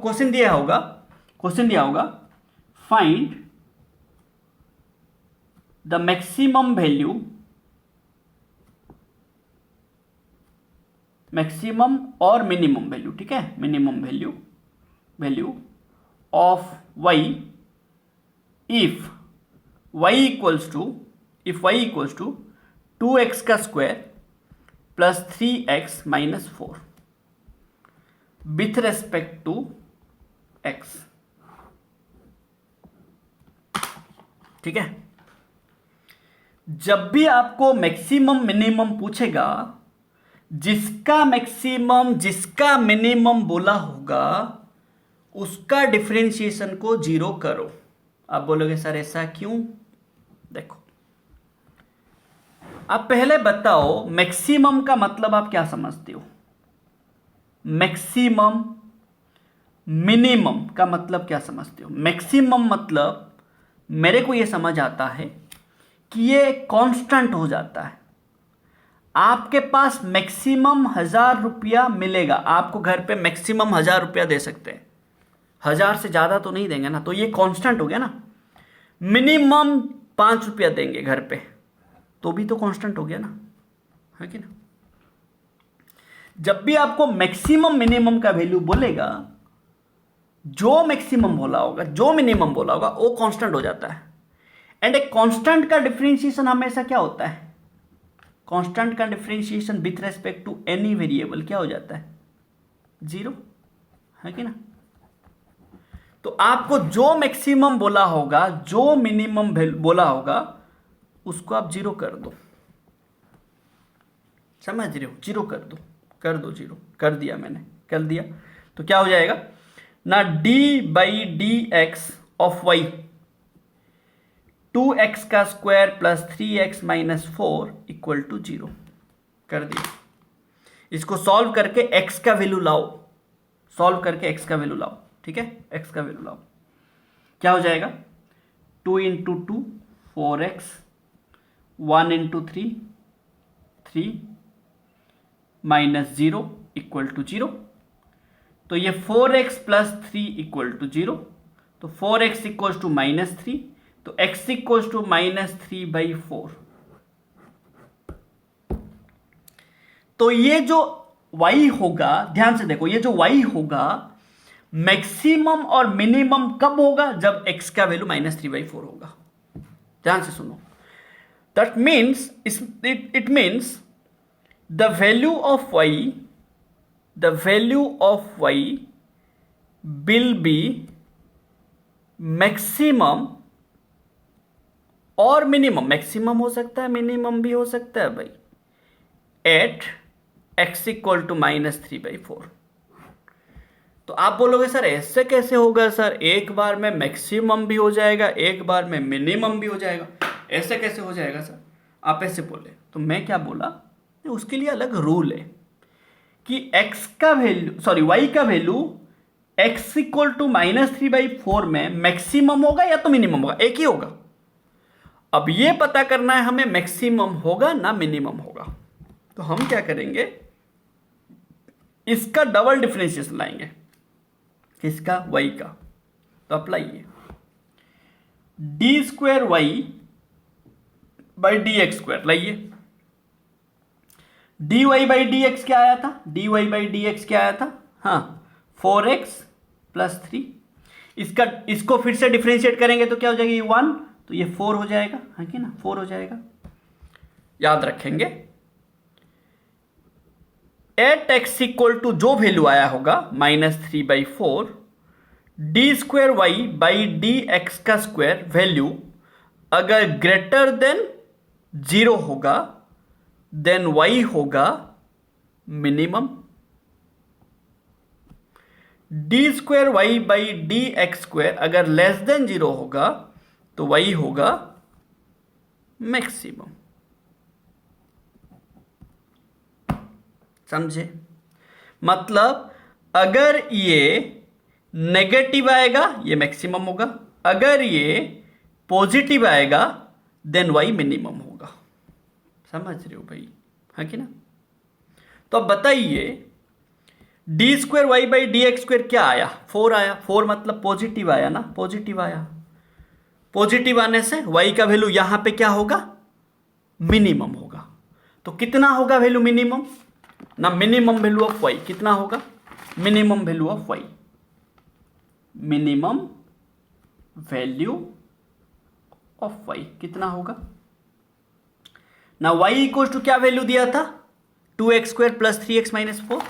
Question दिया होगा find the maximum और मिनिमम वैल्यू, ठीक है, minimum value of y if y equals to 2x का square plus 3x minus 4 with respect to x, ठीक है। जब भी आपको मैक्सिमम मिनिमम पूछेगा, जिसका मिनिमम बोला होगा उसका डिफरेंशिएशन को 0 करो। आप बोलोगे सर ऐसा क्यों? देखो, आप पहले बताओ मैक्सिमम का मतलब आप क्या समझते हो? मैक्सिमम, मिनिमम का मतलब क्या समझते हो? मैक्सिमम मतलब मेरे को यह समझ आता है कि ये कांस्टेंट हो जाता है। आपके पास मैक्सिमम 1000 रुपया मिलेगा, आपको घर पे मैक्सिमम 1000 रुपया दे सकते हैं, 1000 से ज्यादा तो नहीं देंगे ना, तो ये कांस्टेंट हो गया ना। मिनिमम 5 रुपया देंगे घर पे, तो भी तो कांस्टेंट हो गया ना, है कि ना। जब भी आपको मैक्सिमम मिनिमम का वैल्यू बोलेगा, जो मैक्सिमम बोला होगा, जो मिनिमम बोला होगा, वो कांस्टेंट हो जाता है। एंड एक कांस्टेंट का डिफरेंशिएशन हमेशा क्या होता है? कांस्टेंट का differentiation with respect to any variable क्या हो जाता है? 0, है कि ना। तो आपको जो मैक्सिमम बोला होगा, जो मिनिमम बोला होगा, उसको आप 0 कर दो। समझ रहे हो? 0 कर दो 0 कर दिया मैंने, कर दिया। तो क्या हो जाएगा ना, d by D x of y 2x का square plus 3x minus 4 equal to 0 कर दिया। इसको सॉल्व करके x का वैल्यू लाओ, ठीक है, x का वैल्यू लाओ। क्या हो जाएगा? 2 into 2 4x, 1 into 3 3 minus 0 equal to 0। तो ये 4x प्लस 3 इक्वल टू 0, तो 4x इक्वल टू माइनस 3, तो x इक्वल टू माइनस 3/4। तो ये जो y होगा, ध्यान से देखो, ये जो y होगा मैक्सिमम और मिनिमम कब होगा? जब x का वैल्यू माइनस 3/4 होगा। ध्यान से सुनो, that means it means the value of y will be maximum और मिनिमम, मैक्सिमम हो सकता है, मिनिमम भी हो सकता है भाई, at x equal to minus 3/4। तो आप बोलोगे सर ऐसे कैसे होगा सर, एक बार में मैक्सिमम भी हो जाएगा, एक बार में मिनिमम भी हो जाएगा, ऐसे कैसे हो जाएगा सर? आप ऐसे बोले, तो मैं क्या बोला, उसके लिए अलग रूल है कि x का वैल्यू, सॉरी y का value x equal to minus 3/4 में मैक्सिमम होगा या तो मिनिमम होगा, एक ही होगा। अब ये पता करना है हमें मैक्सिमम होगा ना मिनिमम होगा। तो हम क्या करेंगे, इसका डबल डिफरेंशिएशन लाएंगे, किसका? y का। तो apply D square Y by D x square लाइए। D Y by D X क्या आया था? D Y by D X क्या आया था? हाँ, 4x प्लस 3। इसको फिर से डिफरेंशिएट करेंगे तो क्या हो जाएगी? 1, तो ये 4 हो जाएगा, है कि ना, 4 हो जाएगा। याद रखेंगे, एट एक्स इक्वल टू जो वैल्यू आया होगा minus 3/4, d square Y by D x का स्क्वायर वैल्यू अगर ग्रेटर देन 0 होगा देन y होगा minimum. D square Y by D x square अगर लेस देन 0 होगा तो y होगा मैक्सिमम। समझे? मतलब अगर ये नेगेटिव आएगा ये मैक्सिमम होगा, अगर ये पॉजिटिव आएगा देन y मिनिमम होगा। समझ रहे हो भाई, है कि ना? तो अब बताइए, d square Y by D x square क्या आया, 4 आया। 4 मतलब पॉजिटिव आया ना, पॉजिटिव आया। पॉजिटिव आने से y का वैल्यू यहां पे क्या होगा, मिनिमम होगा। तो कितना होगा वैल्यू मिनिमम ना, मिनिमम वैल्यू ऑफ y कितना होगा, minimum value of y, minimum value of y कितना होगा ना। y इक्वल टू क्या वैल्यू दिया था, 2x square plus 3x minus 4,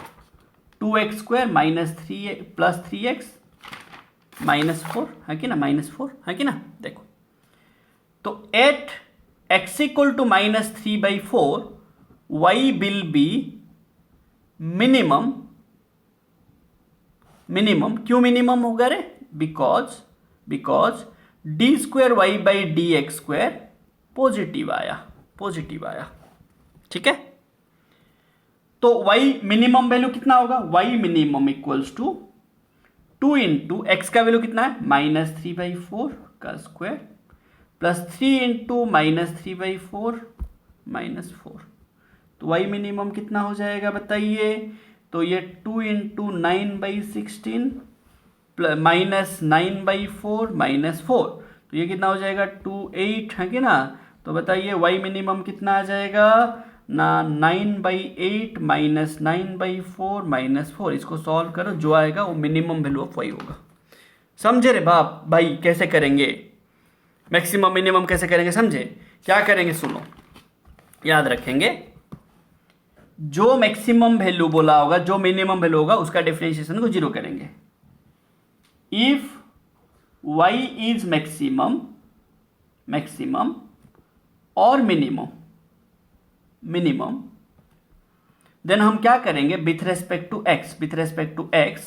2x square minus 3 plus 3x minus 4 है कि ना, माइनस 4 है कि ना। देखो तो at x equal to minus 3/4 y will be minimum, minimum क्यों मिनिमम होगा रे, because d square Y by D x square positive आया, पॉजिटिव आया। ठीक है, तो y मिनिमम वैल्यू कितना होगा, y minimum equals to 2 into x का वैल्यू कितना है, माइनस 3/4 का square plus 3 into minus 3/4 minus 4। तो y मिनिमम कितना हो जाएगा बताइए, तो ये 2 इंटू 9/16 माइनस 9/4 माइनस 4, तो ये कितना हो जाएगा 2 8 है कि ना। तो बताइए y मिनिमम कितना आ जाएगा ना, 9/8 माइनस 9/4 माइनस 4। इसको सॉल्व करो, जो आएगा वो मिनिमम वैल्यू ऑफ y होगा। समझे रे बाप भाई, कैसे करेंगे मैक्सिमम मिनिमम कैसे करेंगे, समझे। क्या करेंगे सुनो, याद रखेंगे, जो मैक्सिमम वैल्यू बोला होगा, जो मिनिमम वैल्यू होगा, उसका डिफरेंशिएशन को 0 करेंगे। If y is maximum, maximum और मिनिमम, मिनिमम, देन हम क्या करेंगे with respect to x, with respect to x,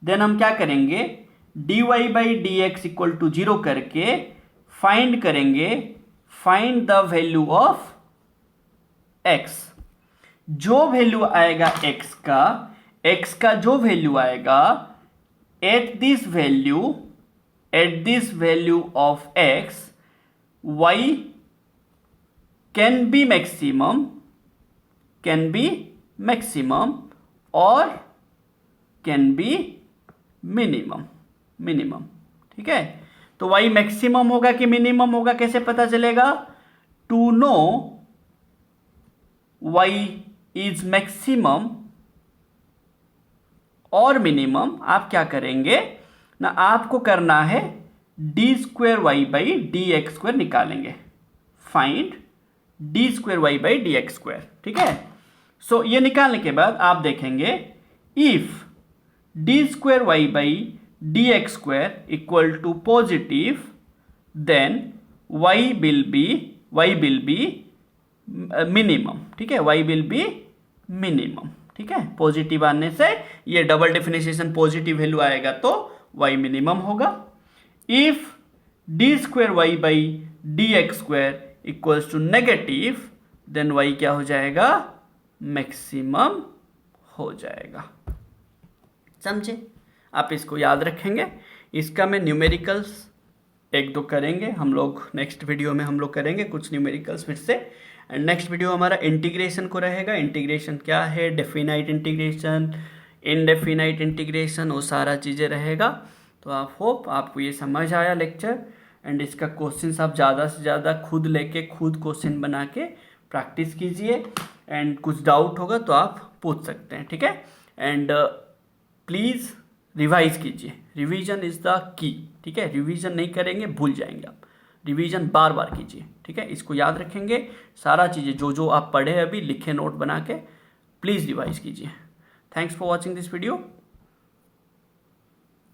then हम क्या करेंगे dy by D x equal to 0 करके फाइंड करेंगे, find the value of x। जो वैल्यू आएगा x का जो वैल्यू आएगा at this value of x, y can be maximum और can be minimum। ठीक है, तो y मैक्सिमम होगा कि मिनिमम होगा कैसे पता चलेगा, to know y is maximum और मिनिमम आप क्या करेंगे ना, आपको करना है D square Y by D x square निकालेंगे, find D square Y by D x square. ठीक है, सो ये निकालने के बाद आप देखेंगे if D square Y by D x square equal to positive, then Y will be minimum. ठीक है, वाई विल बी मिनिमम। ठीक है, पॉजिटिव आने से ये डबल डिफरेंशिएशन पॉजिटिव वैल्यू आएगा तो वाई मिनिमम होगा। If D square Y by D x square equals to negative, then y क्या हो जाएगा, मैक्सिमम हो जाएगा। समझे, आप इसको याद रखेंगे। इसका मैं न्यूमेरिकल्स 1-2 करेंगे हम लोग, नेक्स्ट वीडियो में हम लोग करेंगे कुछ न्यूमेरिकल्स फिर से। एंड नेक्स्ट वीडियो हमारा इंटीग्रेशन को रहेगा। इंटीग्रेशन क्या है, डेफिनाइट इंटीग्रेशन, इनडेफिनाइट इंटीग्रेशन, वो सारा चीज़ें रहेगा। तो आप होप आपको ये समझ आया लेक्चर। एंड इसका क्वेश्चंस आप ज़्यादा से ज़्यादा खुद लेके खुद क्वेश्चन बना के प्रैक्टिस कीजिए। एंड कुछ डाउट होगा तो आप पूछ सकते हैं। ठीक है, एंड प्लीज़ रिवाइज कीजिए, रिवीजन इज़ द की। ठीक है, रिवीजन नहीं करेंगे भूल जाएंगे आप, रिवीजन बार बार कीजिए। ठीक है, इसको याद रखेंगे, सारा चीज़ें जो जो आप पढ़े अभी लिखे नोट बना के प्लीज़ रिवाइज कीजिए। Thanks for watching this video.